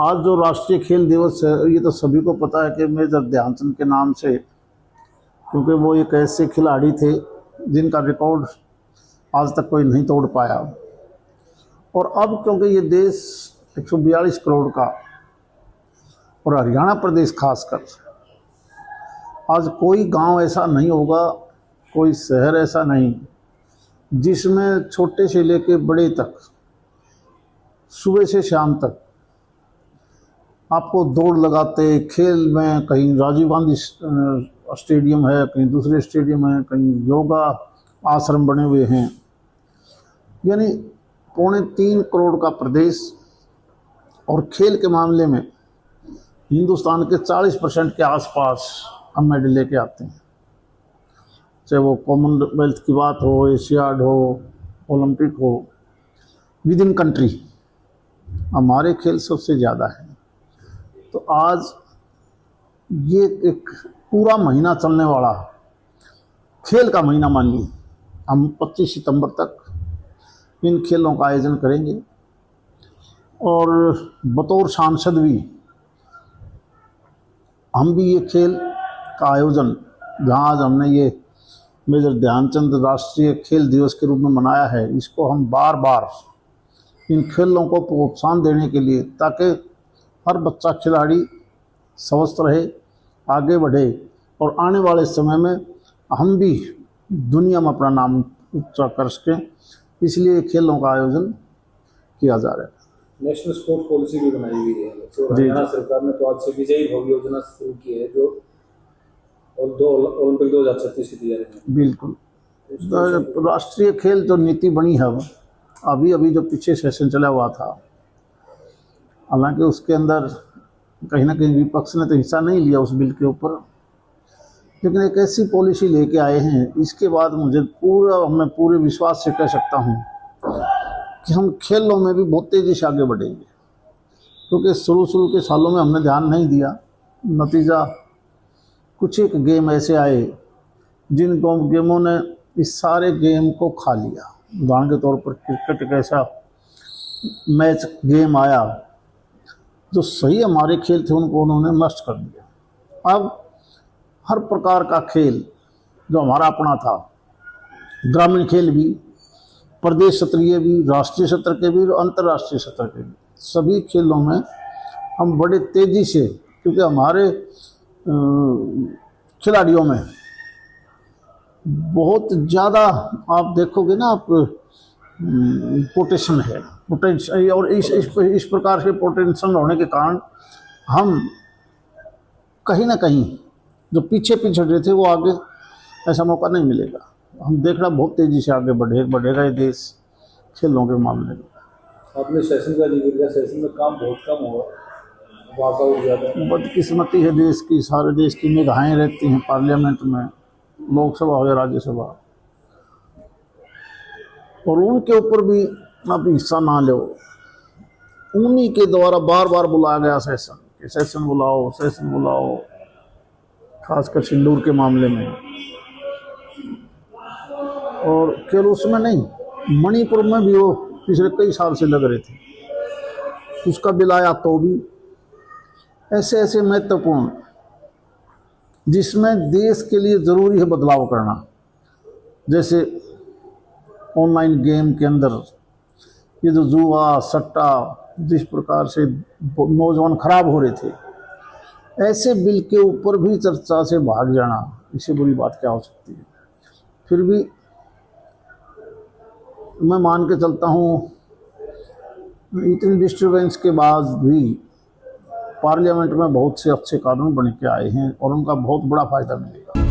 आज जो राष्ट्रीय खेल दिवस है, ये तो सभी को पता है कि मेजर ध्यानचंद के नाम से, क्योंकि वो एक ऐसे खिलाड़ी थे जिनका रिकॉर्ड आज तक कोई नहीं तोड़ पाया। और अब क्योंकि ये देश 142 करोड़ का, और हरियाणा प्रदेश खासकर, आज कोई गांव ऐसा नहीं होगा, कोई शहर ऐसा नहीं जिसमें छोटे से लेके बड़े तक सुबह से शाम तक आपको दौड़ लगाते, खेल में कहीं राजीव गांधी स्टेडियम है, कहीं दूसरे स्टेडियम है, कहीं योगा आश्रम बने हुए हैं। यानी 2.25 करोड़ का प्रदेश, और खेल के मामले में हिंदुस्तान के 40% के आसपास हम मेडल लेके आते हैं, चाहे वो कॉमनवेल्थ की बात हो, एशियाड हो, ओलंपिक हो। विद इन कंट्री हमारे खेल सबसे ज़्यादा है। तो आज ये एक पूरा महीना चलने वाला खेल का महीना मान ली, हम 25 सितंबर तक इन खेलों का आयोजन करेंगे। और बतौर सांसद भी हम भी ये खेल का आयोजन, जहाँ आज हमने ये मेजर ध्यानचंद राष्ट्रीय खेल दिवस के रूप में मनाया है, इसको हम बार बार इन खेलों को प्रोत्साहन देने के लिए, ताकि हर बच्चा खिलाड़ी स्वस्थ रहे, आगे बढ़े, और आने वाले समय में हम भी दुनिया में अपना नाम ऊंचा कर सकें, इसलिए खेलों का आयोजन किया जा रहा है। नेशनल स्पोर्ट्स पॉलिसी भी बनाई हुई है, तो हरियाणा सरकार ने तो आज से विजयी भव योजना शुरू की है, जो और ओलंपिक 2036 की तैयारी में। बिल्कुल, राष्ट्रीय खेल जो नीति बनी है, अभी जो पीछे सेशन चला हुआ था, हालांकि उसके अंदर कहीं ना कहीं विपक्ष ने तो हिस्सा नहीं लिया उस बिल के ऊपर, लेकिन एक ऐसी पॉलिसी लेके आए हैं, इसके बाद मैं पूरे विश्वास से कह सकता हूं कि हम खेलों में भी बहुत तेज़ी से आगे बढ़ेंगे। क्योंकि शुरू के सालों में हमने ध्यान नहीं दिया, नतीजा कुछ एक गेम ऐसे आए जिन गेमों ने इस सारे गेम को खा लिया। उदाहरण के तौर पर क्रिकेट एक ऐसा मैच गेम आया जो सही हमारे खेल थे, उनको उन्होंने नष्ट कर दिया। अब हर प्रकार का खेल जो हमारा अपना था, ग्रामीण खेल भी, प्रदेश स्तरीय भी, राष्ट्रीय स्तर के भी और अंतर्राष्ट्रीय स्तर के भी, सभी खेलों में हम बड़े तेज़ी से, क्योंकि हमारे खिलाड़ियों में बहुत ज़्यादा, आप देखोगे ना, आप पोटेंशियल है, पोटेंशियल, और इस प्रकार से पोटेंशियल होने के कारण हम कहीं ना कहीं जो पीछे रहे थे, वो आगे ऐसा मौका नहीं मिलेगा। हम देखना बहुत तेज़ी से आगे बढ़ेगा ये देश खेलों के मामले में। आपने सेशन का जिक्र किया, सेशन में काम बहुत कम हुआ, वाकआउट ज़्यादा। बदकिस्मती है देश की, सारे देश की निगाहें रहती हैं पार्लियामेंट में, लोकसभा हो या राज्यसभा, और उनके ऊपर भी आप हिस्सा ना लो। उन्हीं के द्वारा बार बार बुलाया गया सेशन बुलाओ, खासकर सिंदूर के मामले में। और केवल उसमें नहीं, मणिपुर में भी वो पिछले कई साल से लग रहे थे, उसका बिल आया तो भी। ऐसे महत्वपूर्ण, जिसमें देश के लिए ज़रूरी है बदलाव करना, जैसे ऑनलाइन गेम के अंदर ये जो जुआ सट्टा, जिस प्रकार से नौजवान खराब हो रहे थे, ऐसे बिल के ऊपर भी चर्चा से भाग जाना, इससे बुरी बात क्या हो सकती है। फिर भी मैं मान के चलता हूँ, इतनी डिस्टर्बेंस के बाद भी पार्लियामेंट में बहुत से अच्छे कानून बन के आए हैं, और उनका बहुत बड़ा फ़ायदा मिलेगा।